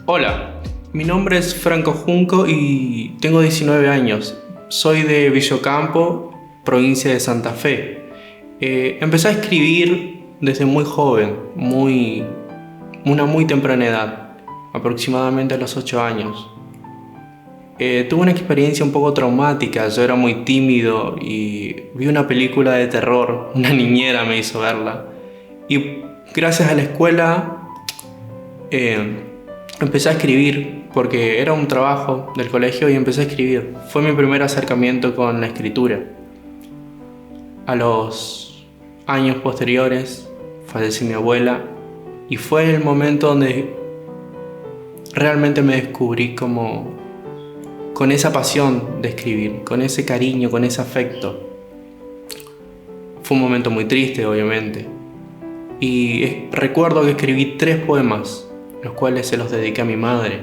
Hola, mi nombre es Franco Junco y tengo 19 años. Soy de Villocampo, provincia de Santa Fe. Empecé a escribir desde muy joven, una muy temprana edad, aproximadamente a los 8 años. Tuve una experiencia un poco traumática, yo era muy tímido y vi una película de terror, una niñera me hizo verla. Y gracias a la escuela eh, empecé a escribir porque era un trabajo del colegio y empecé a escribir. Fue mi primer acercamiento con la escritura. A los años posteriores falleció mi abuela y fue el momento donde realmente me descubrí como con esa pasión de escribir, con ese cariño, con ese afecto. Fue un momento muy triste, obviamente. Y recuerdo que escribí 3 poemas, los cuales se los dediqué a mi madre.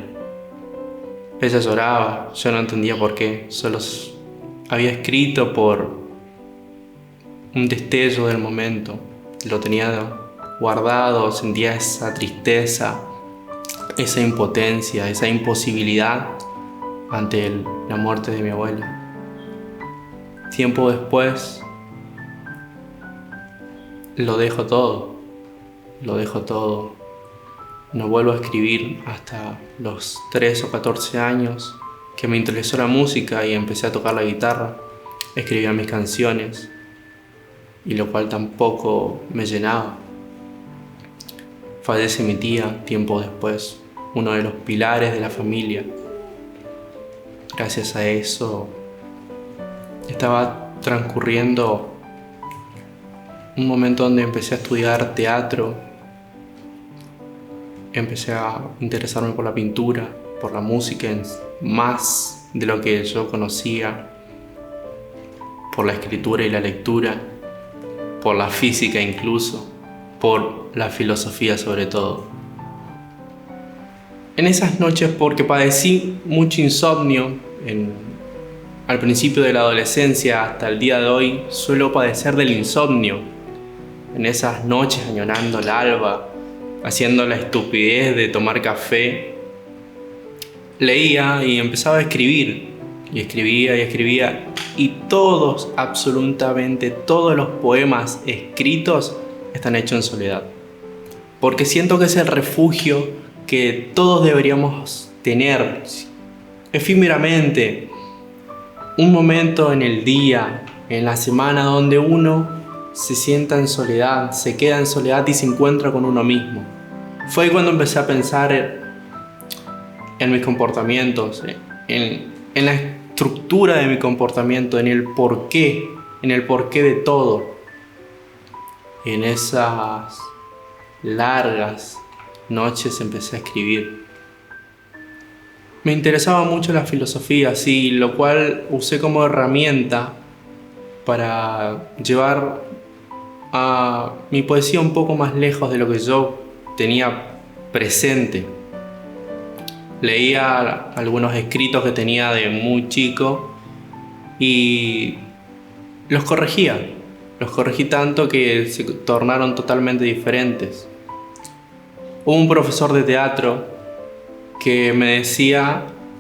Ella lloraba, yo no entendía por qué, solo había escrito por un destello del momento. Lo tenía guardado, sentía esa tristeza, esa impotencia, esa imposibilidad ante la muerte de mi abuela. Tiempo después, lo dejo todo. No vuelvo a escribir hasta los 13 o 14 años que me interesó la música y empecé a tocar la guitarra. Escribía mis canciones y lo cual tampoco me llenaba. Fallece mi tía tiempo después, uno de los pilares de la familia. Gracias a eso estaba transcurriendo un momento donde empecé a estudiar teatro, empecé a interesarme por la pintura, por la música, más de lo que yo conocía, por la escritura y la lectura, por la física incluso, por la filosofía sobre todo. En esas noches, porque padecí mucho insomnio al principio de la adolescencia hasta el día de hoy, suelo padecer del insomnio. En esas noches añorando el alba, haciendo la estupidez de tomar café, leía y empezaba a escribir. Y escribía. Y todos, absolutamente todos los poemas escritos están hechos en soledad. Porque siento que es el refugio que todos deberíamos tener efímeramente. Un momento en el día, en la semana, donde uno se sienta en soledad, se queda en soledad y se encuentra con uno mismo. Fue cuando empecé a pensar en mis comportamientos, en la estructura de mi comportamiento, en el porqué de todo. En esas largas noches empecé a escribir. Me interesaba mucho la filosofía, sí, lo cual usé como herramienta para llevar a mi poesía un poco más lejos de lo que yo tenía presente. Leía algunos escritos que tenía de muy chico y los corregía. Los corregí tanto que se tornaron totalmente diferentes. Hubo un profesor de teatro que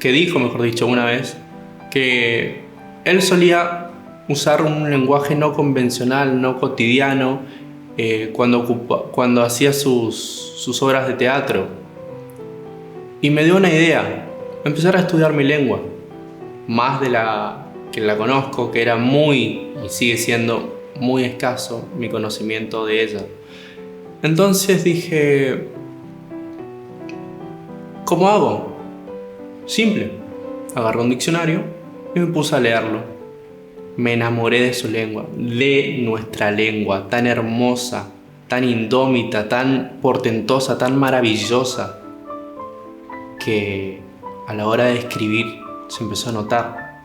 dijo, mejor dicho, una vez, que él solía usar un lenguaje no convencional, no cotidiano, cuando hacía sus obras de teatro. Y me dio una idea, empezar a estudiar mi lengua, más de la que la conozco, que era muy, y sigue siendo muy escaso mi conocimiento de ella. Entonces dije, ¿cómo hago? Simple. Agarré un diccionario y me puse a leerlo. Me enamoré de su lengua, de nuestra lengua, tan hermosa, tan indómita, tan portentosa, tan maravillosa, que a la hora de escribir se empezó a notar.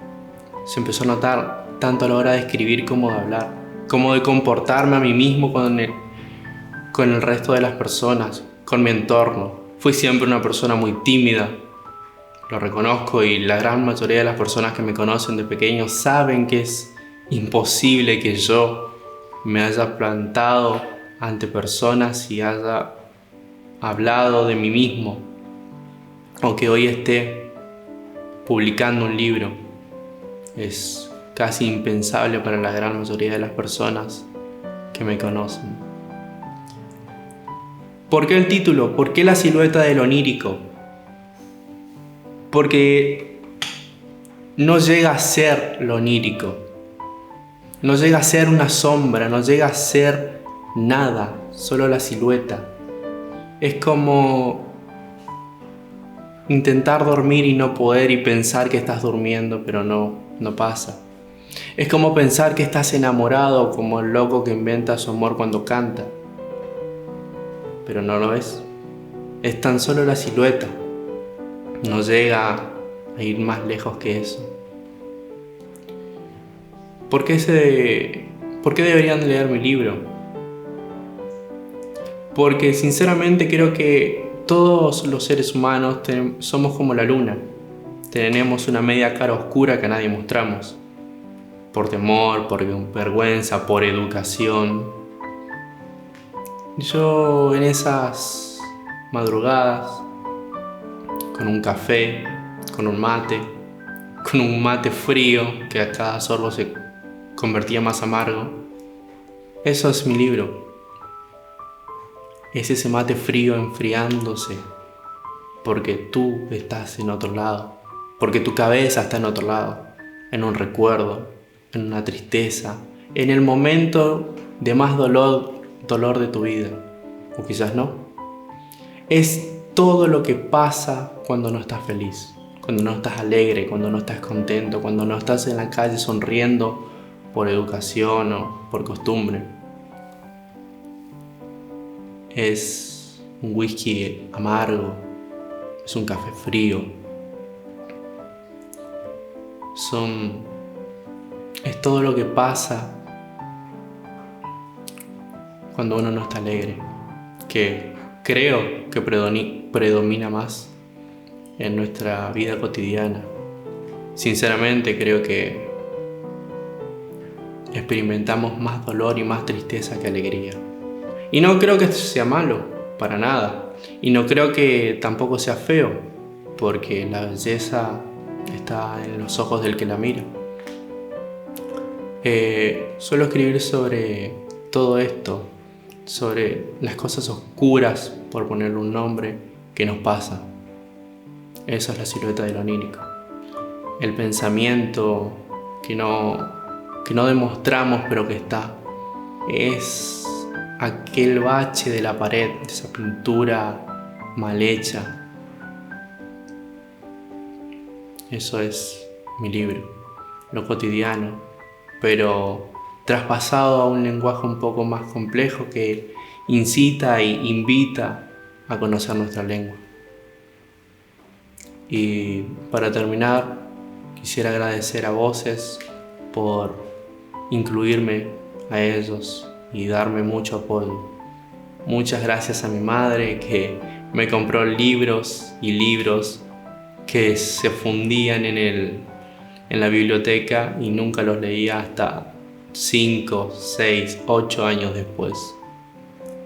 Se empezó a notar tanto a la hora de escribir como de hablar, como de comportarme a mí mismo con el resto de las personas, con mi entorno. Fui siempre una persona muy tímida, lo reconozco, y la gran mayoría de las personas que me conocen de pequeño saben que es imposible que yo me haya plantado ante personas y haya hablado de mí mismo. o que hoy esté publicando un libro. Es casi impensable para la gran mayoría de las personas que me conocen. ¿Por qué el título? ¿Por qué la silueta del onírico? Porque no llega a ser lo onírico. No llega a ser una sombra, no llega a ser nada, solo la silueta. Es como intentar dormir y no poder, y pensar que estás durmiendo, pero no pasa. Es como pensar que estás enamorado, como el loco que inventa su amor cuando canta, pero no lo es. Es tan solo la silueta. No llega a ir más lejos que eso. ¿Por qué deberían leer mi libro? Porque sinceramente creo que todos los seres humanos somos como la luna. Tenemos una media cara oscura que a nadie mostramos. Por temor, por vergüenza, por educación. Yo en esas madrugadas, con un café, con un mate frío que a cada sorbo se convertía más amargo. Eso es mi libro. Es ese mate frío enfriándose porque tú estás en otro lado, porque tu cabeza está en otro lado, en un recuerdo, en una tristeza, en el momento de más dolor de tu vida, o quizás no. Es todo lo que pasa cuando no estás feliz, cuando no estás alegre, cuando no estás contento, cuando no estás en la calle sonriendo por educación o por costumbre. Es un whisky amargo, es un café frío, es todo lo que pasa cuando uno no está alegre, que creo que predomina más en nuestra vida cotidiana. Sinceramente creo que experimentamos más dolor y más tristeza que alegría. Y no creo que esto sea malo, para nada. Y no creo que tampoco sea feo, porque la belleza está en los ojos del que la mira. Suelo escribir sobre todo esto, sobre las cosas oscuras, por ponerle un nombre, que nos pasa. Esa es la silueta del onírico. El pensamiento que no demostramos pero que está. Es aquel bache de la pared, de esa pintura mal hecha. Eso es mi libro, lo cotidiano, pero traspasado a un lenguaje un poco más complejo que incita e invita a conocer nuestra lengua. Y para terminar, quisiera agradecer a Voces por incluirme a ellos y darme mucho apoyo. Muchas gracias a mi madre que me compró libros y libros que se fundían en la biblioteca y nunca los leía hasta 5, 6, 8 años después.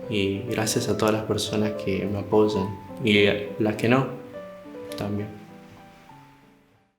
Y gracias a todas las personas que me apoyan y las que no, también.